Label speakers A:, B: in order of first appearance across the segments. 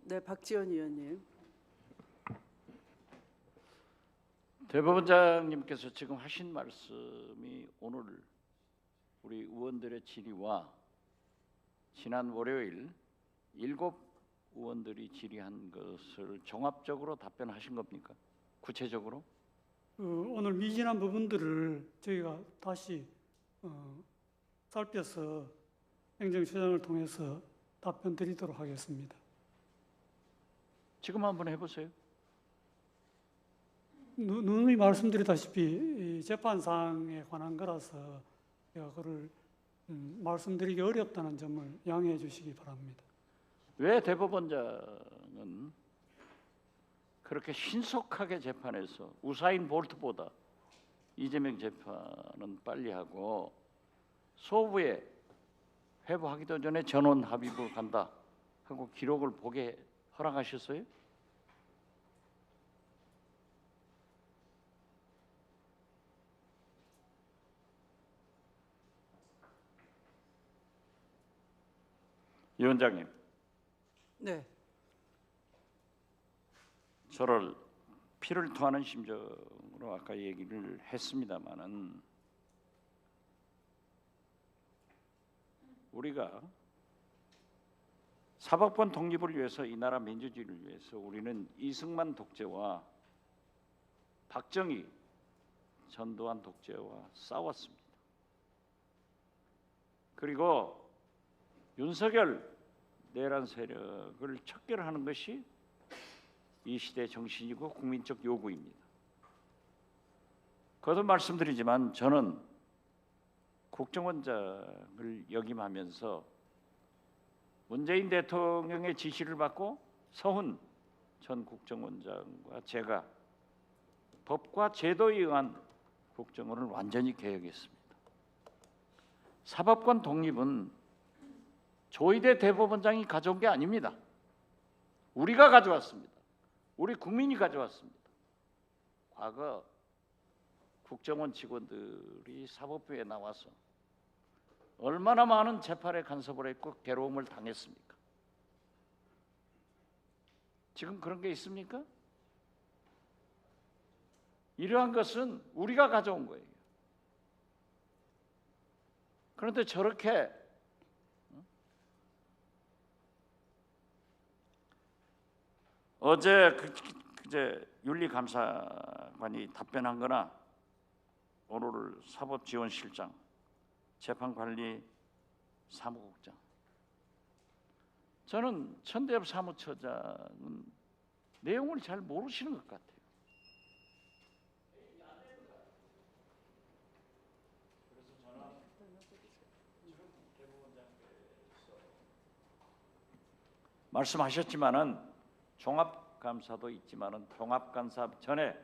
A: 네, 박지원 의원님.
B: 대법원장님께서 지금 하신 말씀이 오늘 우리 의원들의 질의와 지난 월요일 7 의원들이 질의한 것을 종합적으로 답변하신 겁니까? 구체적으로?
C: 오늘 미진한 부분들을 저희가 다시 살펴서 행정처장을 통해서 답변 드리도록 하겠습니다.
B: 지금 한번 해보세요.
C: 누누이 말씀드리다시피 이 재판상에 관한 거라서 제가 그걸 말씀드리기 어렵다는 점을 양해해 주시기 바랍니다.
B: 왜 대법원장은 그렇게 신속하게 재판해서 우사인 볼트보다 이재명 재판은 빨리 하고 소부에 회부하기도 전에 전원 합의부 간다 하고 기록을 보게 허락하셨어요? 위원장님,
A: 네,
B: 저를 피를 토하는 심정으로 아까 얘기를 했습니다마는 우리가 사법권 독립을 위해서 이 나라 민주주의를 위해서 우리는 이승만 독재와 박정희, 전두환 독재와 싸웠습니다. 그리고 윤석열 내란 세력을 척결하는 것이 이 시대의 정신이고 국민적 요구입니다. 거듭 말씀드리지만 저는 국정원장을 역임하면서 문재인 대통령의 지시를 받고 서훈 전 국정원장과 제가 법과 제도에 의한 국정원을 완전히 개혁했습니다. 사법권 독립은 조희대 대법원장이 가져온 게 아닙니다. 우리가 가져왔습니다. 우리 국민이 가져왔습니다. 과거 국정원 직원들이 사법부에 나와서 얼마나 많은 재판에 간섭을 했고 괴로움을 당했습니까? 지금 그런 게 있습니까? 이러한 것은 우리가 가져온 거예요. 그런데 저렇게 어제 그제 윤리감사관이 답변한 거나 오늘 사법지원실장, 재판관리 사무국장, 저는 천대엽 사무처장은 내용을 잘 모르시는 것 같아요. 말씀하셨지만은 종합감사도 있지만은 종합감사 전에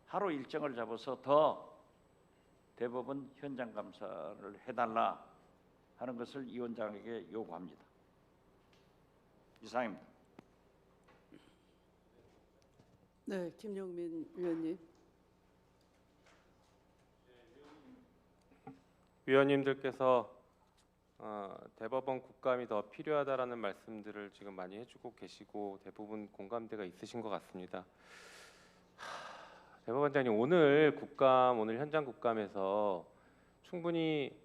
B: 하루 일정을 잡아서 더 대법원 현장 감사를 해달라 하는 것을 이 위원장에게 요구합니다. 이상입니다.
A: 네, 김용민 의원님.
D: 위원님들께서 대법원 국감이 더 필요하다라는 말씀들을 지금 많이 해주고 계시고 대부분 공감대가 있으신 것 같습니다. 대법원장님, 오늘 현장 국감에서 충분히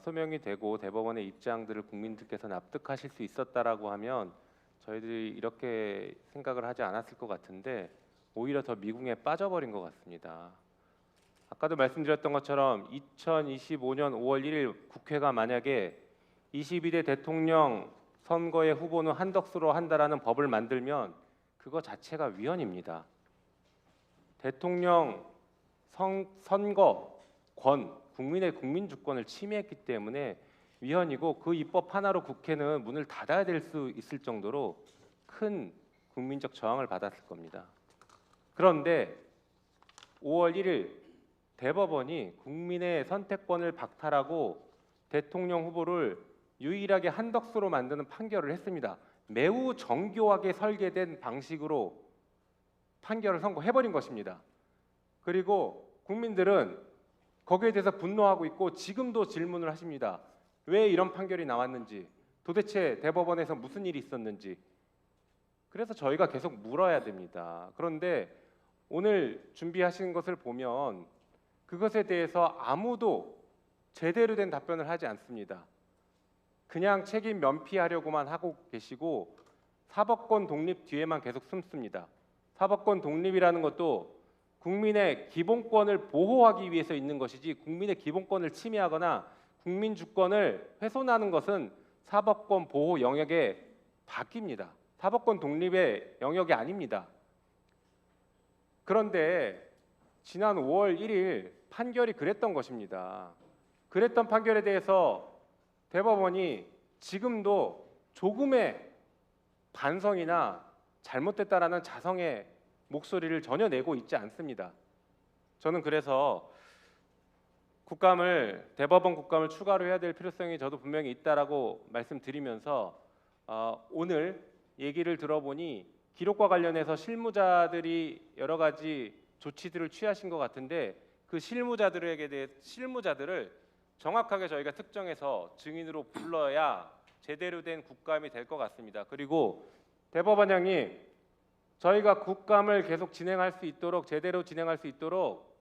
D: 소명이 되고 대법원의 입장들을 국민들께서 납득하실 수 있었다라고 하면 저희들이 이렇게 생각을 하지 않았을 것 같은데 오히려 더 미궁에 빠져버린 것 같습니다. 아까도 말씀드렸던 것처럼 2025년 5월 1일 국회가 만약에 22대 대통령 선거의 후보는 한덕수로 한다라는 법을 만들면 그거 자체가 위헌입니다. 대통령 선거권, 국민의 국민주권을 침해했기 때문에 위헌이고 그 입법 하나로 국회는 문을 닫아야 될 수 있을 정도로 큰 국민적 저항을 받았을 겁니다. 그런데 5월 1일 대법원이 국민의 선택권을 박탈하고 대통령 후보를 유일하게 한덕수로 만드는 판결을 했습니다. 매우 정교하게 설계된 방식으로 판결을 선고해버린 것입니다. 그리고 국민들은 거기에 대해서 분노하고 있고 지금도 질문을 하십니다. 왜 이런 판결이 나왔는지, 도대체 대법원에서 무슨 일이 있었는지. 그래서 저희가 계속 물어야 됩니다. 그런데 오늘 준비하신 것을 보면 그것에 대해서 아무도 제대로 된 답변을 하지 않습니다. 그냥 책임 면피하려고만 하고 계시고 사법권 독립 뒤에만 계속 숨습니다. 사법권 독립이라는 것도 국민의 기본권을 보호하기 위해서 있는 것이지 국민의 기본권을 침해하거나 국민 주권을 훼손하는 것은 사법권 보호 영역에 바뀝니다. 사법권 독립의 영역이 아닙니다. 그런데 지난 5월 1일 판결이 그랬던 것입니다. 그랬던 판결에 대해서 대법원이 지금도 조금의 반성이나 잘못됐다라는 자성의 목소리를 전혀 내고 있지 않습니다. 저는 그래서 대법원 국감을 추가로 해야 될 필요성이 저도 분명히 있다라고 말씀드리면서 오늘 얘기를 들어보니 기록과 관련해서 실무자들이 여러 가지 조치들을 취하신 것 같은데 그 실무자들을 정확하게 저희가 특정해서 증인으로 불러야 제대로 된 국감이 될 것 같습니다. 그리고 대법원장님, 저희가 국감을 계속 진행할 수 있도록 제대로 진행할 수 있도록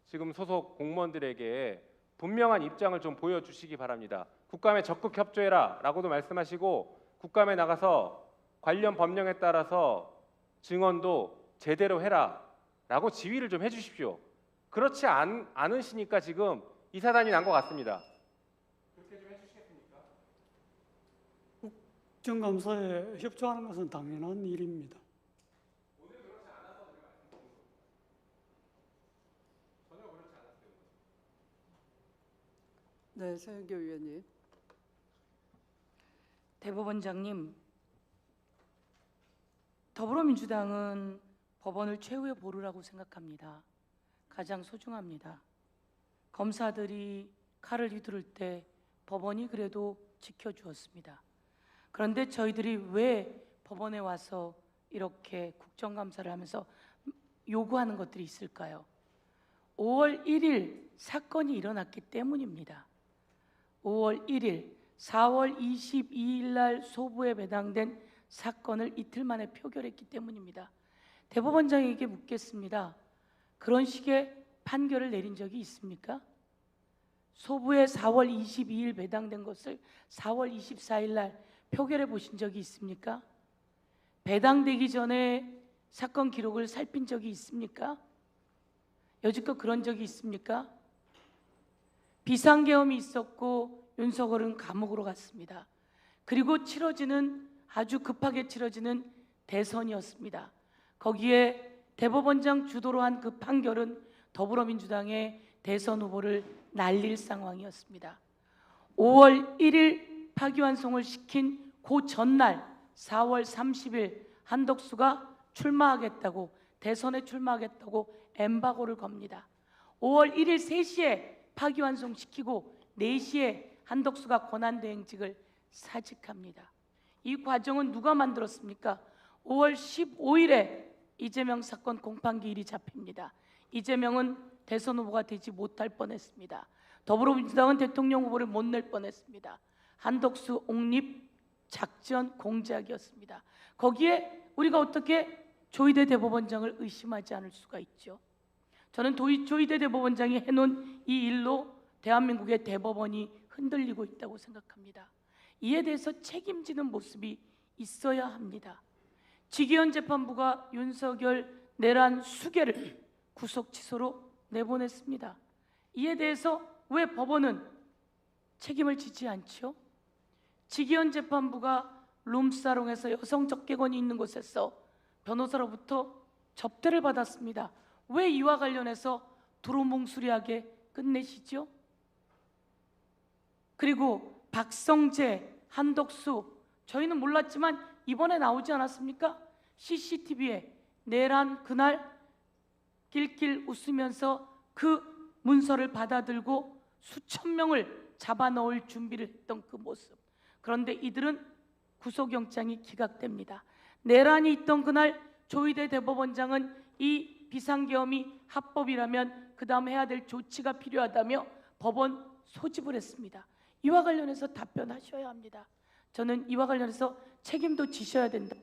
D: 지금 소속 공무원들에게 분명한 입장을 좀 보여주시기 바랍니다. 국감에 적극 협조해라라고도 말씀하시고 국감에 나가서 관련 법령에 따라서 증언도 제대로 해라라고 지휘를 좀 해주십시오. 그렇지 않으시니까 지금 이 사단이 난 것 같습니다. 그렇게 좀 해주시겠습니까?
C: 국정감사에 협조하는 것은 당연한 일입니다.
D: 오늘 그렇지 않아서 제가 말씀드린 거예요. 전혀 그렇지 않았어요.
A: 네, 서영교 위원님.
E: 대법원장님, 더불어민주당은 법원을 최후의 보루라고 생각합니다. 가장 소중합니다. 검사들이 칼을 휘두를 때 법원이 그래도 지켜주었습니다. 그런데 저희들이 왜 법원에 와서 이렇게 국정감사를 하면서 요구하는 것들이 있을까요? 5월 1일 사건이 일어났기 때문입니다. 5월 1일, 4월 22일 날 소부에 배당된 사건을 이틀 만에 표결했기 때문입니다. 대법원장에게 묻겠습니다. 그런 식의 판결을 내린 적이 있습니까? 소부에 4월 22일 배당된 것을 4월 24일 날 표결해 보신 적이 있습니까? 배당되기 전에 사건 기록을 살핀 적이 있습니까? 여지껏 그런 적이 있습니까? 비상계엄이 있었고 윤석열은 감옥으로 갔습니다. 그리고 아주 급하게 치러지는 대선이었습니다. 거기에 대법원장 주도로 한 그 판결은 더불어민주당의 대선 후보를 날릴 상황이었습니다. 5월 1일 파기환송을 시킨 그 전날 4월 30일 한덕수가 대선에 출마하겠다고 엠바고를 겁니다. 5월 1일 3시에 파기환송시키고 4시에 한덕수가 권한대행직을 사직합니다. 이 과정은 누가 만들었습니까? 5월 15일에 이재명 사건 공판기일이 잡힙니다. 이재명은 대선 후보가 되지 못할 뻔했습니다. 더불어민주당은 대통령 후보를 못 낼 뻔했습니다. 한덕수 옹립 작전 공작이었습니다. 거기에 우리가 어떻게 조희대 대법원장을 의심하지 않을 수가 있죠. 저는 조희대 대법원장이 해놓은 이 일로 대한민국의 대법원이 흔들리고 있다고 생각합니다. 이에 대해서 책임지는 모습이 있어야 합니다. 지기현 재판부가 윤석열 내란 수개를 구속 취소로 내보냈습니다. 이에 대해서 왜 법원은 책임을 지지 않죠? 지기현 재판부가 룸사롱에서 여성적 객원이 있는 곳에서 변호사로부터 접대를 받았습니다. 왜 이와 관련해서 두루뭉술하게 끝내시죠? 그리고 박성재, 한덕수, 저희는 몰랐지만 이번에 나오지 않았습니까? CCTV에 내란 그날 낄낄 웃으면서 그 문서를 받아들고 수천 명을 잡아넣을 준비를 했던 그 모습. 그런데 이들은 구속영장이 기각됩니다. 내란이 있던 그날 조희대 대법원장은 이 비상계엄이 합법이라면 그 다음 해야 될 조치가 필요하다며 법원 소집을 했습니다. 이와 관련해서 답변하셔야 합니다. 저는 이와 관련해서 책임도 지셔야 된다.